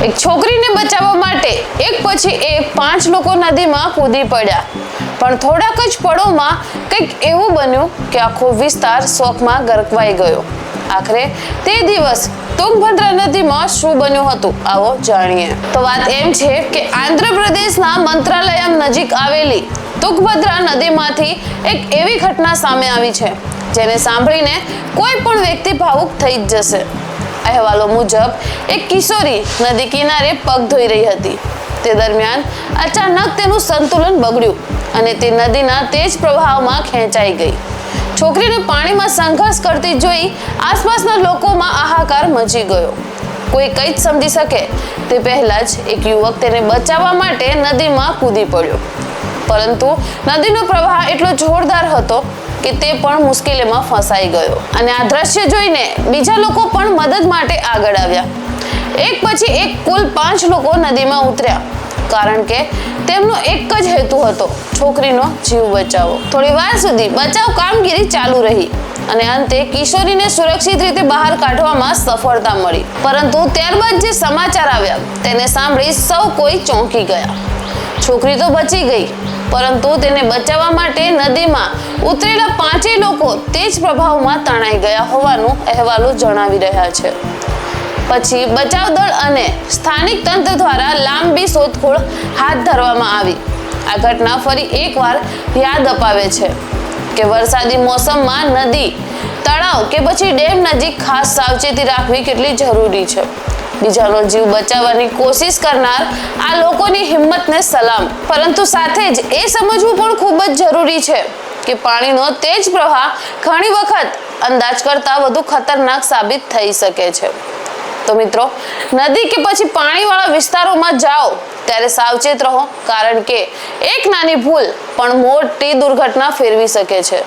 એક છોકરીને બચાવવા માટે એક પછી એક 5 લોકો નદીમાં કૂદી પડ્યા, પણ થોડાક જ પળોમાં કંઈક એવું બન્યું કે આખો વિસ્તાર શોકમાં ગરકાવાઈ ગયો। આખરે તે દિવસ તુંગભદ્રા નદીમાં શું બન્યું હતું, આવો જાણીએ। તો વાત એમ છે કે આંધ્રપ્રદેશના મંત્રાલયમ નજીક આવેલી તુંગભદ્રા નદીમાંથી એક એવી ઘટના સામે આવી છે જેને સાંભળીને કોઈ પણ વ્યક્તિ ભાવુક થઈ જ જશે। અહેવાલો મુજબ એક કિશોરી નદી કિનારે પગ ધોઈ રહી હતી। તે દરમિયાન અચાનક તેનું સંતુલન બગડ્યું અને તે નદીના તેજ પ્રવાહમાં ખેંચાઈ ગઈ। છોકરીને પાણીમાં સંઘર્ષ કરતી જોઈ આસપાસના લોકોમાં હાહાકાર મચી ગયો। કોઈ કંઈ જ સમજી શકે તે પહેલા જ એક યુવક તેને બચાવવા માટે નદીમાં કૂદી પડ્યો, પરંતુ નદીનો પ્રવાહ એટલો જોરદાર હતો કે તે પણ મુશ્કેલીમાં ફસાઈ ગયો અને આ દ્રશ્ય જોઈને બીજા લોકો પણ મદદ માટે આગળ આવ્યા। એક પછી એક કુલ 5 લોકો નદીમાં ઉતર્યા, કારણ કે તેમનો એક જ હેતુ હતો છોકરીનો જીવ બચાવવો। થોડી વાર સુધી બચાવ કામગીરી ચાલુ રહી અને અંતે કિશોરીને સુરક્ષિત રીતે બહાર કાઢવામાં સફળતા મળી, પરંતુ ત્યારબાદ જે સમાચાર આવ્યા તેને સાંભળી સૌ કોઈ ચોંકી ગયા। છોકરી તો બચી ગઈ, પરંતુ તેને બચાવવા માટે નદીમાં ઉતરેલા 5 લોકો તેજ પ્રભાવમાં તણાઈ ગયા હોવાનું અહેવાલો જણાવી રહ્યા છે। પછી બચાવ દળ અને સ્થાનિક તંત્ર દ્વારા લાંબી શોધખોળ હાથ ધરવામાં આવી। આ ઘટના ફરી એકવાર યાદ અપાવે છે કે વરસાદી મોસમમાં નદી, તળાવ કે પછી ડેમ નજીક ખાસ સાવચેતી રાખવી કેટલી જરૂરી છે। બીજાનો જીવ બચાવવાની કોશિશ કરનાર આ લોકોની હિંમતને સલામ, પરંતુ સાથે જ એ સમજવું પણ ખૂબ જ જરૂરી છે કે પાણીનો તેજ પ્રવાહ ઘણી વખત અંદાજ કરતાં વધુ ખતરનાક સાબિત થઈ શકે છે। તો મિત્રો, નદી કે પછી પાણીવાળા વિસ્તારોમાં જાઓ ત્યારે સાવચેત રહો, કારણ કે એક નાની ભૂલ પણ મોટી દુર્ઘટના ફેરવી શકે છે।